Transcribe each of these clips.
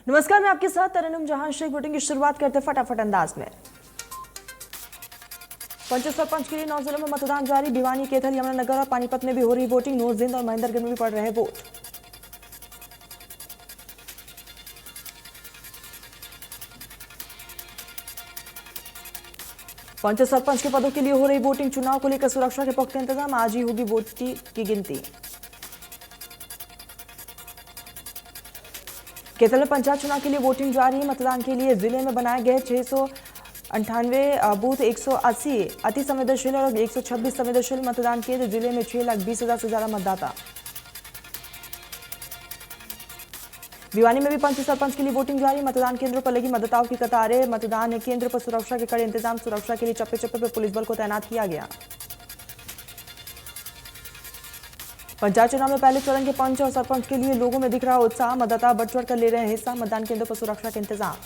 नमस्कार, मैं आपके साथ तरन्नुम जहां शेख। वोटिंग की शुरुआत करते फटाफट अंदाज में। पंच सरपंच के लिए 9 जिलों में मतदान जारी। भिवानी, कैथल, यमुनानगर और पानीपत में भी हो रही वोटिंग। नूर, जिंद और महेंद्रगढ़ में भी पड़ रहे वोट। पंच सरपंच के पदों के लिए हो रही वोटिंग। चुनाव को लेकर सुरक्षा के पुख्ता इंतजाम। आज ही होगी वोट की गिनती। कैथल में पंचायत चुनाव के लिए वोटिंग जारी। मतदान के लिए जिले में बनाए गए 698 बूथ, 180 अति संवेदनशील और 126 संवेदनशील मतदान केंद्र। जिले में 6,20,000 से ज्यादा मतदाता। भिवानी में भी पंच सरपंच के लिए वोटिंग जारी। मतदान केंद्रों पर लगी मतदाताओं की कतारें। मतदान केंद्र पर सुरक्षा के कड़े इंतजाम। सुरक्षा के लिए चप्पे चप्पे पर पुलिस बल को तैनात किया गया। पंचायत चुनाव में पहले चरण के पंच और सरपंच के लिए लोगों में दिख रहा उत्साह। मतदाता बढ़ चढ़ कर ले रहे हैं हिस्सा। मतदान केंद्रों पर सुरक्षा के इंतजाम।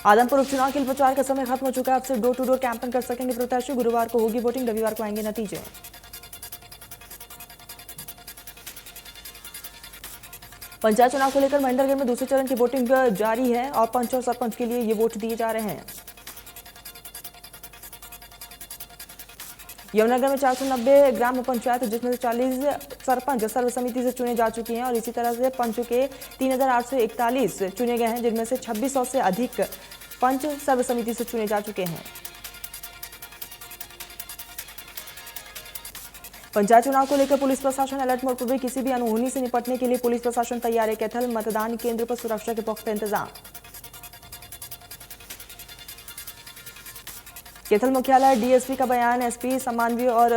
आदमपुर उपचुनाव के लिए प्रचार का समय खत्म हो चुका है। अब से डोर टू डोर कैंपेन कर सकेंगे प्रत्याशी। गुरुवार को होगी वोटिंग, रविवार को आएंगे नतीजे। पंचायत चुनाव को लेकर महेंद्रगढ़ में दूसरे चरण की वोटिंग जारी है और पंच और सरपंच के लिए ये वोट दिए जा रहे हैं। यमुनानगर में 490 ग्राम पंचायत, जिसमें से 40 सरपंच सर्वसमिति से चुने जा चुके हैं और इसी तरह से पंच के 3,841 चुने गए हैं, जिनमें से 2600 से अधिक पंच सर्वसमिति से चुने जा चुके हैं। पंचायत चुनाव को लेकर पुलिस प्रशासन अलर्ट मोड पर भी। किसी भी अनहोनी से निपटने के लिए पुलिस प्रशासन तैयार है। कैथल मतदान केंद्र पर सुरक्षा के पुख्ता इंतजाम। कैथल मुख्यालय डीएसपी का बयान। एसपी सम्मानवी और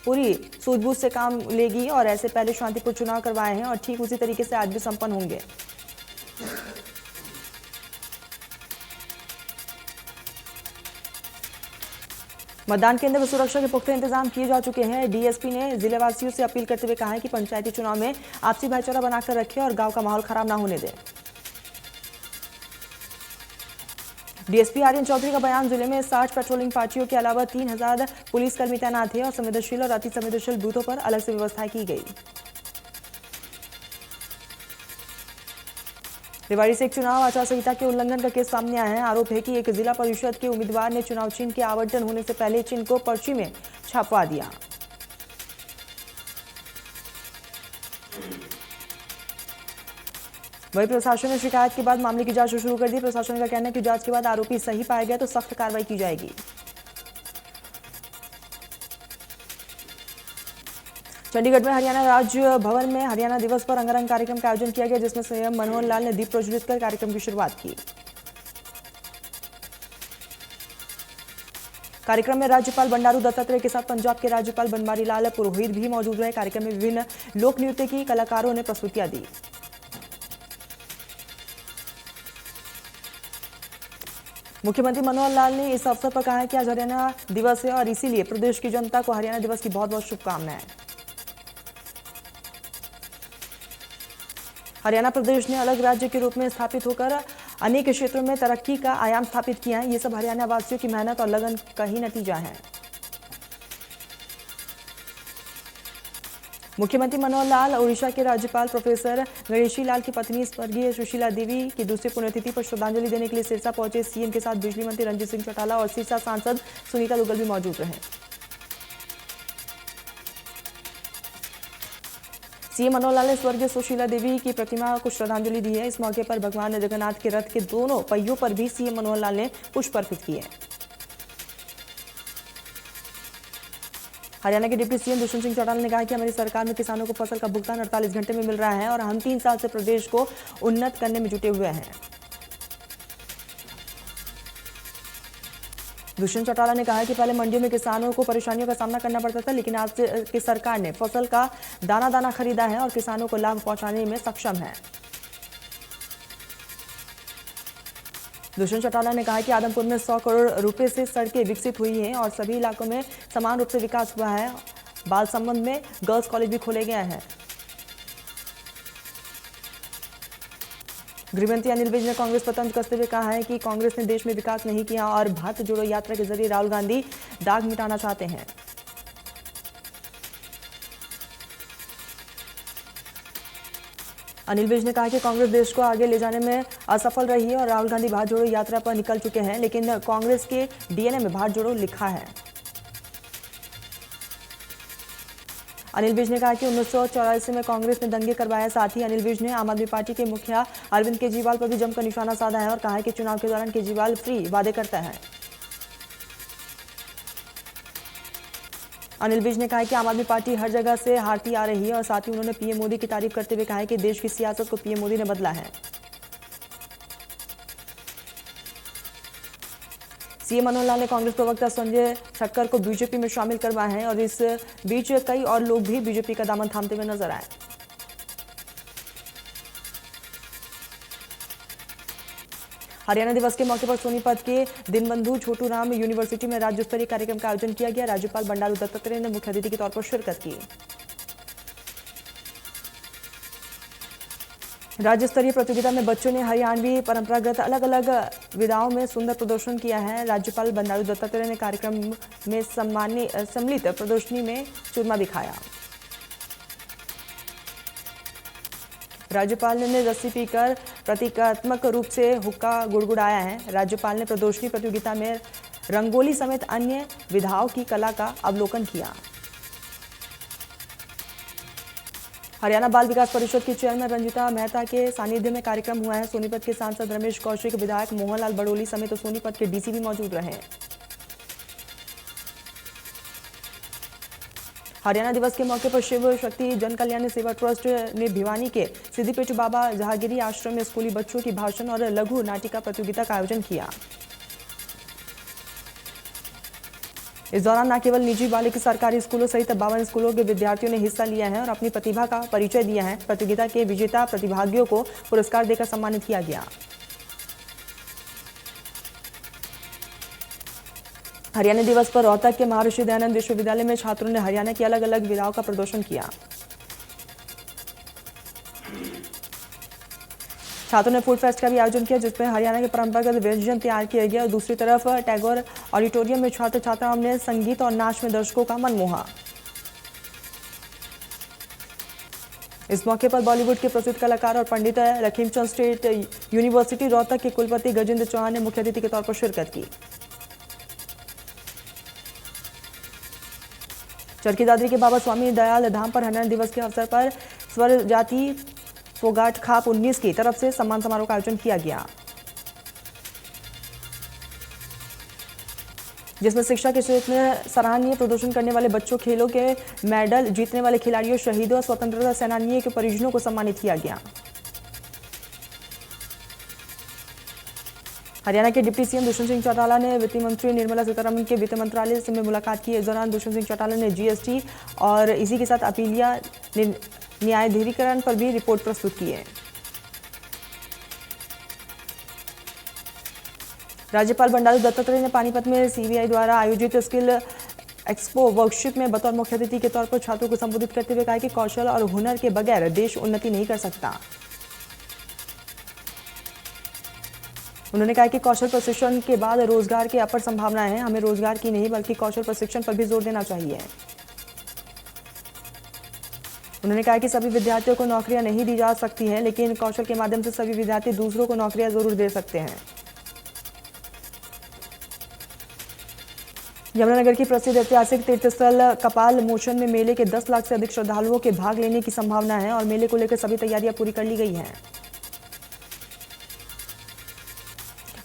पूरी सूझबूझ से काम लेगी और ऐसे पहले शांतिपूर्ण चुनाव करवाए हैं और ठीक उसी तरीके से आज भी संपन्न होंगे। मतदान केंद्र पर सुरक्षा के पुख्ता इंतजाम किए जा चुके हैं। डीएसपी ने जिलेवासियों से अपील करते हुए कहा है कि पंचायती चुनाव में आपसी भाईचारा बनाकर रखें और गांव का माहौल खराब ना होने दें। डीएसपी आर्यन चौधरी का बयान। जिले में 60 पेट्रोलिंग पार्टियों के अलावा 3,000 पुलिसकर्मी तैनात हैं और संवेदनशील और अति संवेदनशील बूथों पर अलग से व्यवस्था की गई। रेवाड़ी से एक चुनाव आचार संहिता के उल्लंघन का केस सामने आया है। आरोप है कि एक जिला परिषद के उम्मीदवार ने चुनाव चिन्ह के आवंटन होने से पहले चिन्ह को पर्ची में छपवा दिया। वही प्रशासन ने शिकायत के बाद मामले की जांच शुरू कर दी। प्रशासन का कहना है कि जांच के बाद आरोपी सही पाया गया तो सख्त कार्रवाई की जाएगी। चंडीगढ़ में हरियाणा राज्य भवन में हरियाणा दिवस पर रंगारंग कार्यक्रम का आयोजन किया गया, जिसमें सीएम मनोहर लाल ने दीप प्रज्वलित कर कार्यक्रम की शुरुआत की। कार्यक्रम में राज्यपाल बंडारू दत्तात्रेय के साथ पंजाब के राज्यपाल बनवारी लाल पुरोहित भी मौजूद रहे। कार्यक्रम में विभिन्न लोक नृत्य की कलाकारों ने प्रस्तुतियां दी। मुख्यमंत्री मनोहर लाल ने इस अवसर पर कहा है कि आज हरियाणा दिवस है और इसीलिए प्रदेश की जनता को हरियाणा दिवस की बहुत बहुत शुभकामनाएं। हरियाणा प्रदेश ने अलग राज्य के रूप में स्थापित होकर अनेक क्षेत्रों में तरक्की का आयाम स्थापित किया है। ये सब हरियाणा वासियों की मेहनत और लगन का ही नतीजा है। मुख्यमंत्री मनोहर लाल ओडिशा के राज्यपाल प्रोफेसर गणेशी लाल की पत्नी स्वर्गीय सुशीला देवी की दूसरी पुण्यतिथि पर श्रद्धांजलि देने के लिए सिरसा पहुंचे। सीएम के साथ बिजली मंत्री रणजीत सिंह चौटाला और सिरसा सांसद सुनीता दुग्गल भी मौजूद रहे। सीएम मनोहर लाल ने स्वर्गीय सुशीला देवी की प्रतिमा को श्रद्धांजलि दी है। इस मौके पर भगवान जगन्नाथ के रथ के दोनों पहियों पर भी सीएम मनोहर लाल ने पुष्प अर्पित किए। हरियाणा के डिप्टी सीएम दुष्यंत सिंह चौटाला ने कहा कि हमारी सरकार में किसानों को फसल का भुगतान 48 घंटे में मिल रहा है और हम 3 साल से प्रदेश को उन्नत करने में जुटे हुए हैं। दुष्यंत चौटाला ने कहा कि पहले मंडियों में किसानों को परेशानियों का सामना करना पड़ता था, लेकिन आज की सरकार ने फसल का दाना दाना खरीदा है और किसानों को लाभ पहुंचाने में सक्षम है। दुष्यंत चौटाला ने कहा कि आदमपुर में 100 करोड़ रुपए से सड़कें विकसित हुई हैं और सभी इलाकों में समान रूप से विकास हुआ है। बाल संबंध में गर्ल्स कॉलेज भी खोले गए हैं। गृहमंत्री अनिल विज ने कांग्रेस पर तंज कसते हुए कहा है कि कांग्रेस ने देश में विकास नहीं किया और भारत जोड़ो यात्रा के जरिए राहुल गांधी दाग मिटाना चाहते हैं। अनिल विज ने कहा कि कांग्रेस देश को आगे ले जाने में असफल रही है और राहुल गांधी भारत जोड़ो यात्रा पर निकल चुके हैं, लेकिन कांग्रेस के डीएनए में भारत जोड़ो लिखा है। अनिल विज ने कहा कि 1984 में कांग्रेस ने दंगे करवाया। साथ ही अनिल विज ने आम आदमी पार्टी के मुखिया अरविंद केजरीवाल पर भी जमकर निशाना साधा है और कहा है कि चुनाव के दौरान केजरीवाल फ्री वादे करता है। अनिल विज ने कहा कि आम आदमी पार्टी हर जगह से हारती आ रही है और साथ ही उन्होंने पीएम मोदी की तारीफ करते हुए कहा है कि देश की सियासत को पीएम मोदी ने बदला है। सीएम मनोहर लाल ने कांग्रेस प्रवक्ता संजय ठक्कर को बीजेपी में शामिल करवाया है और इस बीच कई और लोग भी बीजेपी का दामन थामते हुए नजर आए। हरियाणा दिवस के मौके पर सोनीपत के दीनबंधु छोटू राम यूनिवर्सिटी में राज्य स्तरीय कार्यक्रम का आयोजन किया गया। राज्यपाल बंडारू दत्तात्रेय ने मुख्य अतिथि के तौर पर शिरकत की। राज्य स्तरीय प्रतियोगिता में बच्चों ने हरियाणवी परंपरागत अलग अलग विधाओं में सुंदर प्रदर्शन किया है। राज्यपाल बंडारू दत्तात्रेय ने कार्यक्रम में सम्मिलित प्रदर्शनी में चूरमा दिखाया। राज्यपाल ने रस्सी पीकर प्रतीकात्मक रूप से हुक्का गुड़गुड़ाया है। राज्यपाल ने प्रदर्शनी प्रतियोगिता में रंगोली समेत अन्य विधाओं की कला का अवलोकन किया। हरियाणा बाल विकास परिषद की चेयरमैन रंजिता मेहता के सानिध्य में कार्यक्रम हुआ है। सोनीपत के सांसद रमेश कौशिक, विधायक मोहनलाल बड़ोली समेत सोनीपत के डीसी भी मौजूद रहे। हरियाणा दिवस के मौके पर शिव शक्ति जन कल्याण सेवा ट्रस्ट ने भिवानी के सिद्धिपेट बाबा जहागिरी आश्रम में स्कूली बच्चों की भाषण और लघु नाटिका प्रतियोगिता का आयोजन किया। इस दौरान न केवल निजी बालिका सरकारी स्कूलों सहित 52 स्कूलों के विद्यार्थियों ने हिस्सा लिया है और अपनी प्रतिभा का परिचय दिया है। प्रतियोगिता के विजेता प्रतिभागियों को पुरस्कार देकर सम्मानित किया गया। हरियाणा दिवस पर रोहतक के महर्षि दयानंद विश्वविद्यालय में छात्रों ने हरियाणा की अलग अलग विधाओं का प्रदर्शन किया। छात्रों ने फूड फेस्ट का भी आयोजन किया, जिसमें हरियाणा के परंपरागत व्यंजन तैयार किए गए और दूसरी तरफ टैगोर ऑडिटोरियम में छात्र छात्राओं ने संगीत और नाच में दर्शकों का मन मोहा। इस मौके पर बॉलीवुड के प्रसिद्ध कलाकार और पंडित लखीमचंद स्टेट यूनिवर्सिटी रोहतक के कुलपति गजेंद्र चौहान ने मुख्य अतिथि के तौर पर शिरकत की। चरखी दादरी के बाबा स्वामी दयाल धाम पर हरियाणा दिवस के अवसर पर स्वर जाति फोगाट खाप 19 की तरफ से सम्मान समारोह का आयोजन किया गया, जिसमें शिक्षा के क्षेत्र में सराहनीय प्रदर्शन करने वाले बच्चों, खेलों के मेडल जीतने वाले खिलाड़ियों, शहीदों और स्वतंत्रता सेनानियों के परिजनों को सम्मानित किया गया। हरियाणा के डिप्टी सीएम दुष्यंत सिंह चौटाला ने वित्त मंत्री निर्मला सीतारमण के वित्त मंत्रालय से में मुलाकात की। इस दौरान दुष्यंत सिंह चौटाला ने जीएसटी और इसी के साथ अपीलिया न्यायाधीकरण पर भी रिपोर्ट प्रस्तुत की है। राज्यपाल बंडारू दत्तात्रेय ने पानीपत में सीबीआई द्वारा आयोजित स्किल एक्सपो वर्कशॉप में बतौर मुख्य अतिथि के तौर पर छात्रों को संबोधित करते हुए कहा कि कौशल और हुनर के बगैर देश उन्नति नहीं कर सकता। उन्होंने कहा कि कौशल प्रशिक्षण के बाद रोजगार की अपार संभावनाएं हैं। हमें रोजगार की नहीं बल्कि कौशल प्रशिक्षण पर भी जोर देना चाहिए। उन्होंने कहा कि सभी विद्यार्थियों को नौकरियां नहीं दी जा सकती हैं, लेकिन कौशल के माध्यम से सभी विद्यार्थी दूसरों को नौकरियां जरूर दे सकते हैं। यमुनानगर की प्रसिद्ध ऐतिहासिक तीर्थस्थल कपाल मोचन में मेले के 10 लाख से अधिक श्रद्धालुओं के भाग लेने की संभावना है और मेले को लेकर सभी तैयारियां पूरी कर ली गई हैं।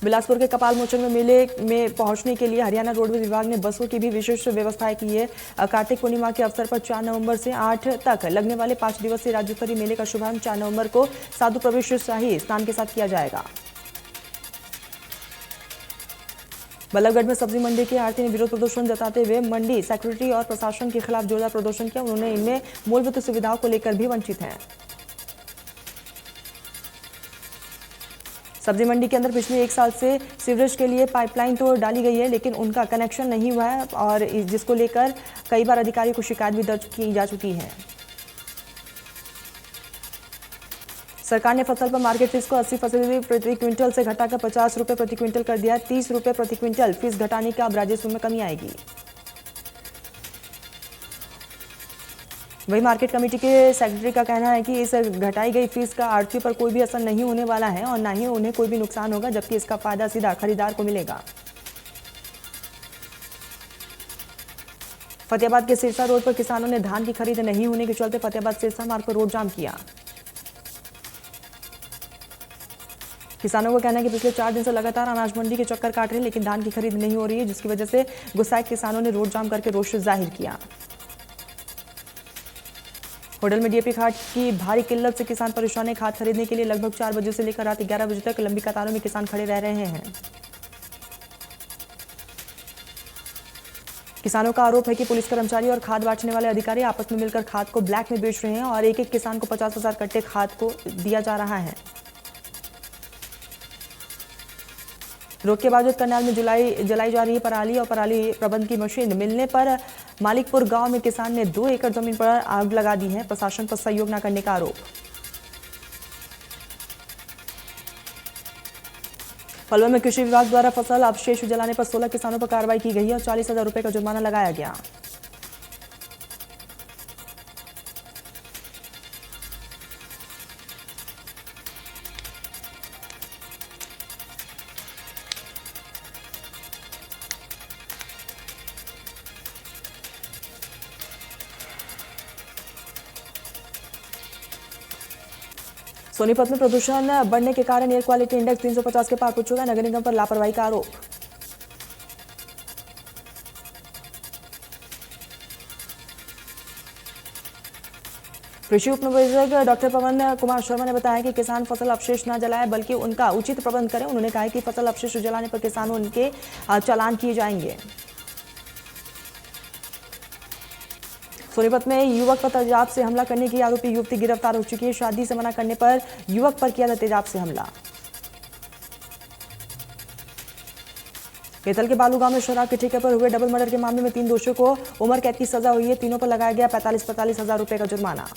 बिलासपुर के कपाल मोचन में मेले में पहुंचने के लिए हरियाणा रोडवेज विभाग ने बसों की भी विशेष व्यवस्थाएं की है। कार्तिक पूर्णिमा के अवसर पर 4 नवंबर से 8 तक लगने वाले 5 दिवसीय राज्य स्तरीय मेले का शुभारंभ 4 नवंबर को साधु प्रवेश शाही स्नान के साथ किया जाएगा। बल्लभगढ़ में सब्जी मंडी के आढ़ती ने विरोध प्रदर्शन जताते हुए मंडी सेक्रेटरी और प्रशासन के खिलाफ जोरदार प्रदर्शन किया। उन्होंने इनमें मूलभूत सुविधाओं को लेकर भी वंचित हैं। सब्जी मंडी के अंदर पिछले 1 साल से सीवरेज के लिए पाइपलाइन तो डाली गई है, लेकिन उनका कनेक्शन नहीं हुआ है और जिसको लेकर कई बार अधिकारियों को शिकायत भी दर्ज की जा चुकी है। सरकार ने फसल पर मार्केट फीस को 80% प्रति क्विंटल से घटाकर 50 रुपये प्रति क्विंटल कर दिया है। 30 रुपये प्रति क्विंटल फीस घटाने के अब राजस्व में कमी आएगी। वही मार्केट कमेटी के सेक्रेटरी का कहना है कि इस घटाई गई फीस का आढ़तियों पर कोई भी असर नहीं होने वाला है और ना ही उन्हें कोई भी नुकसान होगा, जबकि इसका फायदा सीधा खरीदार को मिलेगा। फतेहाबाद के सिरसा रोड पर किसानों ने धान की खरीद नहीं होने के चलते फतेहाबाद सिरसा मार्ग पर रोड जाम किया। किसानों का कहना है कि पिछले 4 दिन से लगातार अनाज मंडी के चक्कर काट रहे हैं, लेकिन धान की खरीद नहीं हो रही है, जिसकी वजह से गुस्साए किसानों ने रोड जाम करके रोष जाहिर किया। होटल में डीएपी खाद की भारी किल्लत से किसान परेशान है। खाद खरीदने के लिए लगभग 4 बजे से लेकर रात 11 बजे तक लंबी कतारों में किसान खड़े रह रहे हैं। किसानों का आरोप है कि पुलिस कर्मचारी और खाद बांटने वाले अधिकारी आपस में मिलकर खाद को ब्लैक में बेच रहे हैं और एक एक किसान को 50,000 कट्टे खाद को दिया जा रहा है। रोक के बावजूद करनाल में जलाई जा रही है पराली और पराली प्रबंध की मशीन मिलने पर मालिकपुर गांव में किसान ने 2 एकड़ जमीन पर आग लगा दी है। प्रशासन पर सहयोग न करने का आरोप। पलवल में कृषि विभाग द्वारा फसल अवशेष जलाने पर 16 किसानों पर कार्रवाई की गई है और 40,000 रुपए का जुर्माना लगाया गया। सोनीपत में प्रदूषण बढ़ने के कारण एयर क्वालिटी इंडेक्स 350 के पार पहुंच चुका है। नगर निगम पर लापरवाही का आरोप। कृषि उप निदेशक डॉक्टर पवन कुमार शर्मा ने बताया कि किसान फसल अवशेष न जलाए बल्कि उनका उचित प्रबंध करें। उन्होंने कहा कि फसल अवशेष जलाने पर किसानों उनके चालान किए जाएंगे। सोनीपत में युवक पर तेजाब से हमला करने की आरोपी युवती गिरफ्तार हो चुकी है। शादी से मना करने पर युवक पर किया था तेजाब से हमला। केतल के बालू गांव में शराब के ठेके पर हुए डबल मर्डर के मामले में 3 दोषियों को उम्र कैद की सजा हुई है। तीनों पर लगाया गया 45,000 रुपए का जुर्माना।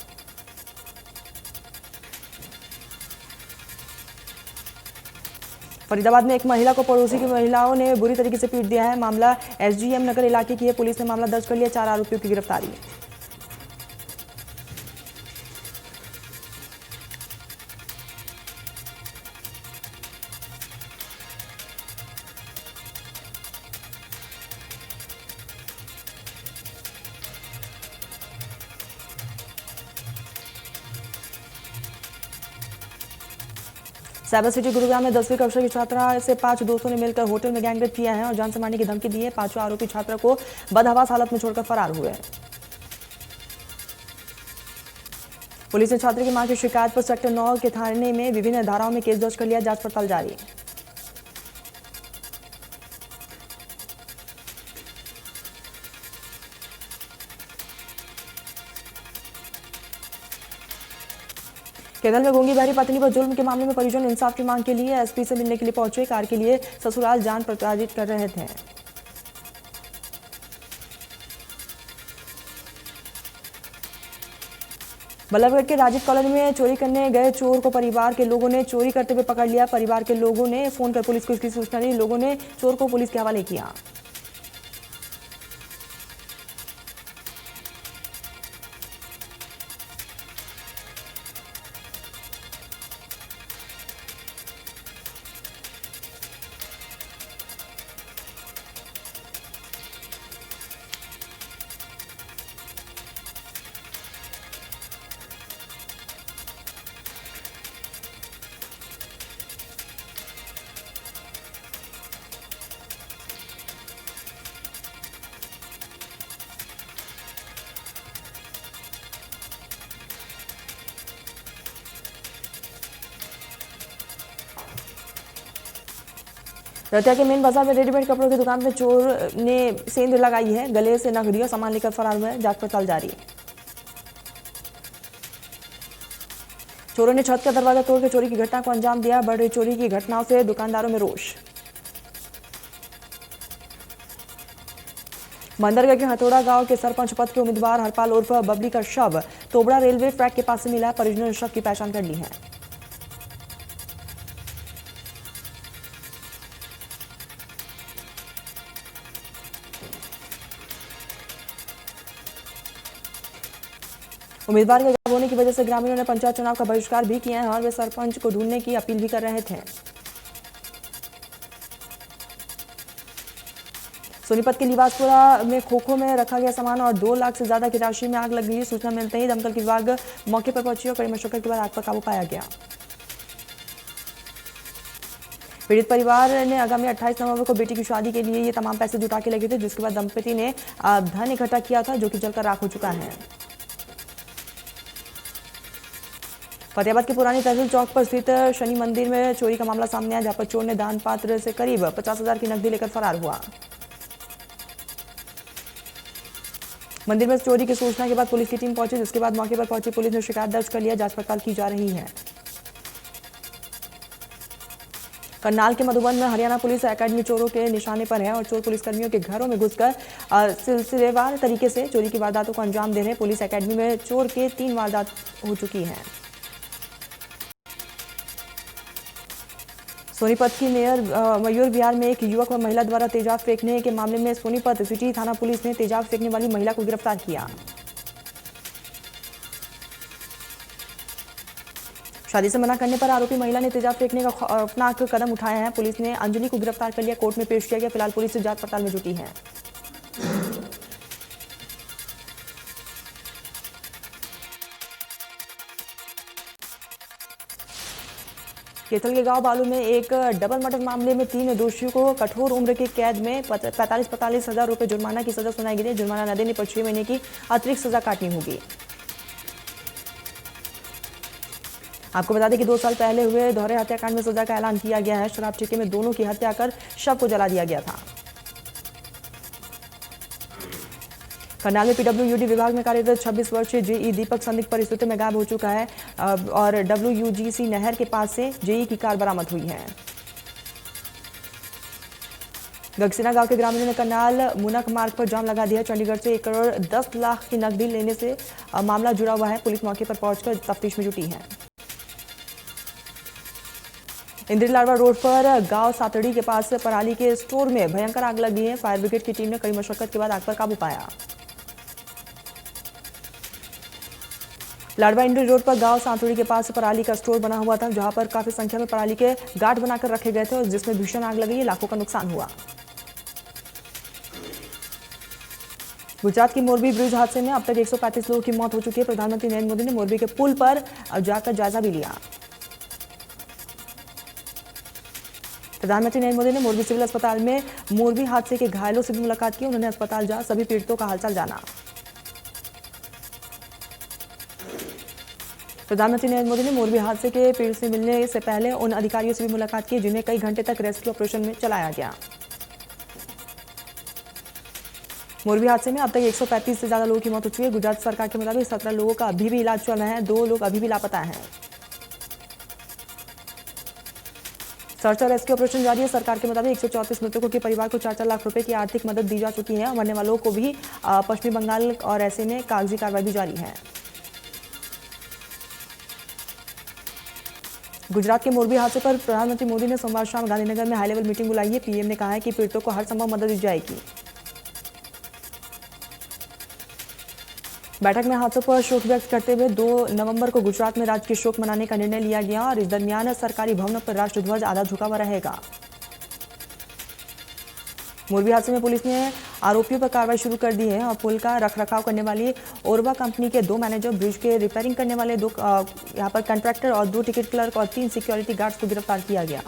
फरीदाबाद में एक महिला को पड़ोसी की महिलाओं ने बुरी तरीके से पीट दिया है। मामला एसडीएम नगर इलाके की है। पुलिस ने मामला दर्ज कर लिया। 4 आरोपियों की गिरफ्तारी। साइबर सिटी गुरुग्राम में 10वीं कक्षा की छात्रा से 5 दोस्तों ने मिलकर होटल में गैंगरेप किया है और जान से मारने की धमकी दी है। 5 आरोपी छात्रा को बदहवास हालत में छोड़कर फरार हुए। पुलिस ने छात्र की मां की शिकायत पर सेक्टर 9 के थाने में विभिन्न धाराओं में केस दर्ज कर लिया। जांच पड़ताल जारी। केरल में गूंगी बहरी पत्नी पर जुल्म के मामले में परिजन इंसाफ की मांग के लिए एसपी से मिलने के लिए पहुंचे। कार के लिए ससुराल जान प्रताड़ित कर रहे थे। बल्लभगढ़ के राजीव कॉलोनी में चोरी करने गए चोर को परिवार के लोगों ने चोरी करते हुए पकड़ लिया। परिवार के लोगों ने फोन कर पुलिस को इसकी सूचना दी। लोगों ने चोर को पुलिस के हवाले किया। रतिया के मेन बाजार में रेडीमेड कपड़ों की दुकान में चोर ने सेंध लगाई है। गले से नकदी और सामान लेकर फरार हुआ है। जांच पड़ताल जारी। चोरों ने छत का दरवाजा तोड़कर चोरी की घटना को अंजाम दिया। बढ़ रही चोरी की घटनाओं से दुकानदारों में रोष। बंदरगढ़ के हथौड़ा गांव के सरपंच पद के उम्मीदवार हरपाल उर्फ बबली का शव तोबड़ा रेलवे ट्रैक के पास से मिला। परिजनों ने शव की पहचान कर ली है। उम्मीदवार के गायब होने की वजह से ग्रामीणों ने पंचायत चुनाव का बहिष्कार भी किया है और वे सरपंच को ढूंढने की अपील भी कर रहे थे। सोनीपत के लिबासपुरा में खोखो में रखा गया सामान और 2 लाख से ज्यादा की राशि में आग लग गई। सूचना मिलते ही दमकल विभाग मौके पर पहुंची और कड़ी मशक्कत के बाद आग पर काबू पाया गया। पीड़ित परिवार ने आगामी 28 नवंबर को बेटी की शादी के लिए ये तमाम पैसे जुटा के लगे थे, जिसके बाद दंपति ने धन इकट्ठा किया था, जो कि जलकर राख हो चुका है। फतेहाबाद के पुरानी तहसील चौक पर स्थित शनि मंदिर में चोरी का मामला सामने आया, जहां पर चोर ने दान पात्र से करीब 50,000 की नकदी लेकर फरार हुआ। मंदिर में चोरी की सूचना के बाद पुलिस की टीम पहुंची, जिसके बाद मौके पर पहुंची पुलिस ने शिकायत दर्ज कर लिया। जांच पड़ताल की जा रही है। करनाल के मधुबन में हरियाणा पुलिस एकेडमी चोरों के निशाने पर है और चोर पुलिसकर्मियों के घरों में घुसकर सिलसिलेवार तरीके से चोरी की वारदातों को अंजाम दे रहे हैं। पुलिस एकेडमी में चोर के 3 वारदात हो चुकी हैं। सोनीपत की मयूर विहार में एक युवक व महिला द्वारा तेजाब फेंकने के मामले में सोनीपत सिटी थाना पुलिस ने तेजाब फेंकने वाली महिला को गिरफ्तार किया। शादी से मना करने पर आरोपी महिला ने तेजाब फेंकने का खौफनाक कदम उठाया है। पुलिस ने अंजलि को गिरफ्तार कर लिया, कोर्ट में पेश किया गया। फिलहाल पुलिस जांच पड़ताल में जुटी है। केथल के गांव बालू में एक डबल मर्डर मामले में 3 दोषियों को कठोर उम्र की कैद में 45 हजार रुपए जुर्माना की सजा सुनाई गई है। जुर्माना न देने पर 6 महीने की अतिरिक्त सजा काटनी होगी। आपको बता दें कि 2 साल पहले हुए दोहरे हत्याकांड में सजा का ऐलान किया गया है। शराब ठेके में दोनों की हत्या कर शव को जला दिया गया था। करनाल में पीडब्ल्यूडी विभाग में कार्यरत 26 वर्षीय जेई दीपक संदिग्ध परिस्थितियों में गायब हो चुका है और WUGC नहर के पास से जेई की कार बरामद हुई है। गगसिना गांव के ग्रामीणों ने करनाल मुनक मार्ग पर जाम लगा दिया। चंडीगढ़ से 1 करोड़ 10 लाख की नकदी लेने से मामला जुड़ा हुआ है। पुलिस मौके पर पहुंचकर तफ्तीश में जुटी है। इंदिरा लाडवा रोड पर गांव सातड़ी के पास पराली के स्टोर में भयंकर आग लगी है। फायर ब्रिगेड की टीम ने कड़ी मशक्कत के बाद आग पर काबू पाया। लाडवा इंदिरा रोड पर गांव सातड़ी के पास पराली का स्टोर बना हुआ था, जहां पर काफी संख्या में पराली के गांठ बनाकर रखे गए थे और जिसमें भीषण आग लगी, लाखों का नुकसान हुआ। गुजरात की मोरबी ब्रिज हादसे में अब तक 135 लोगों की मौत हो चुकी है। प्रधानमंत्री नरेंद्र मोदी ने मोरबी के पुल पर जाकर जायजा भी लिया। प्रधानमंत्री नरेंद्र मोदी ने मोरबी सिविल अस्पताल में मोरबी हादसे के घायलों से भी मुलाकात की। उन्होंने अस्पताल जा सभी पीड़ितों का हालचाल जाना। प्रधानमंत्री नरेंद्र मोदी ने मोरबी हादसे के पीड़ित से मिलने से पहले उन अधिकारियों से भी मुलाकात की जिन्हें कई घंटे तक रेस्क्यू ऑपरेशन में चलाया गया। मोरबी हादसे में अब तक 135 से ज्यादा लोगों की मौत हो चुकी है। गुजरात सरकार के मुताबिक 17 लोगों का अभी भी इलाज चल रहा है। 2 लोग अभी भी लापता हैं। सर्च और रेस्क्यू ऑपरेशन जारी है। सरकार के मुताबिक 134 मृतकों के परिवार को 4-4 लाख रुपए की आर्थिक मदद दी जा चुकी है। मरने वालों को भी पश्चिमी बंगाल और ऐसे में कागजी कार्रवाई भी जारी है। गुजरात के मोरबी हादसे पर प्रधानमंत्री मोदी ने सोमवार शाम गांधीनगर में हाई लेवल मीटिंग बुलाई है। पीएम ने कहा है कि पीड़ितों को हर संभव मदद दी जाएगी। बैठक में हादसों पर शोक व्यक्त करते हुए 2 नवंबर को गुजरात में राजकीय शोक मनाने का निर्णय लिया गया और इस दरमियान सरकारी भवनों पर राष्ट्रध्वज आधा झुका हुआ रहेगा। मोरबी हादसे में पुलिस ने आरोपियों पर कार्रवाई शुरू कर दी है और पुल का रखरखाव करने वाली ओरवा कंपनी के 2 मैनेजर, ब्रिज के रिपेयरिंग करने वाले 2 यहां पर कंट्रैक्टर और 2 टिकट क्लर्क और 3 सिक्योरिटी गार्ड्स को गिरफ्तार किया गया।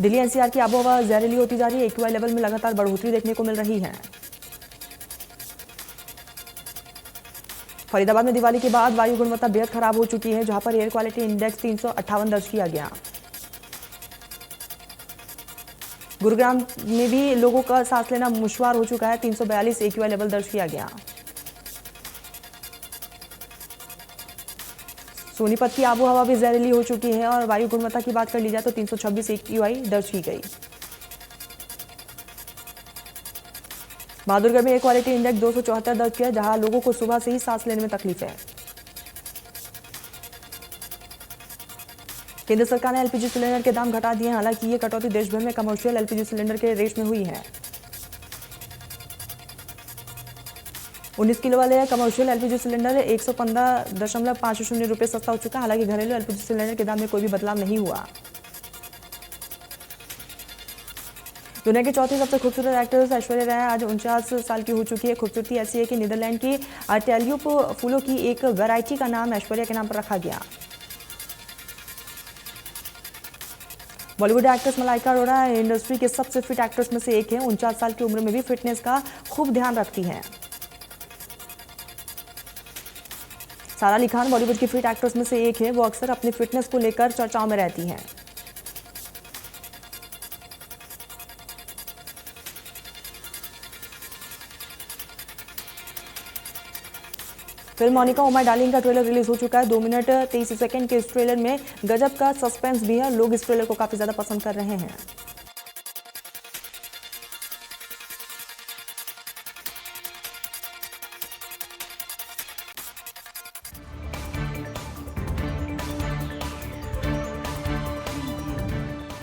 दिल्ली एनसीआर की आबोहवा जहरीली होती जा रही है। AQI लेवल में लगातार बढ़ोतरी देखने को मिल रही है। फरीदाबाद में दिवाली के बाद वायु गुणवत्ता बेहद खराब हो चुकी है, जहां पर एयर क्वालिटी इंडेक्स 358 दर्ज किया गया। गुरुग्राम में भी लोगों का सांस लेना मुश्वार हो चुका है। 342 AQI लेवल दर्ज किया गया। सोनीपत की आबोहवा भी जहरीली हो चुकी है और वायु गुणवत्ता की बात कर ली जाए तो 326 AQI दर्ज की गई। बहादुरगढ़ में एयर क्वालिटी इंडेक्स 274 दर्ज किया, जहां लोगों को सुबह से ही सांस लेने में तकलीफ है। केंद्र सरकार ने LPG सिलेंडर के दाम घटा दिए हैं। हालांकि ये कटौती देश भर में कमर्शियल LPG सिलेंडर के रेट में हुई है। 19 किलो वाले कमर्शियल एलपीजी सिलेंडर 115.50 रुपये सस्ता हो चुका है। हालांकि घरेलू एलपीजी सिलेंडर के दाम में कोई भी बदलाव नहीं हुआ। दुनिया की चौथी सबसे खूबसूरत एक्ट्रेस ऐश्वर्या राय आज 49 साल की हो चुकी है। खूबसूरती ऐसी है कि नीदरलैंड की ट्यूलिप फूलों की एक वैरायटी का नाम ऐश्वर्या के नाम पर रखा गया। बॉलीवुड एक्ट्रेस मलाइका अरोड़ा इंडस्ट्री के सबसे फिट एक्ट्रेस में से एक है। 49 साल की उम्र में भी फिटनेस का खूब ध्यान रखती हैं। सारा अली खान बॉलीवुड की फिट एक्ट्रेस में से एक है। वो अक्सर अपनी फिटनेस को लेकर चर्चाओं में रहती हैं। Film Monica O my darling का ट्रेलर रिलीज हो चुका है। 2 मिनट 23 सेकंड के इस ट्रेलर में गजब का सस्पेंस भी है। लोग इस ट्रेलर को काफी ज्यादा पसंद कर रहे हैं।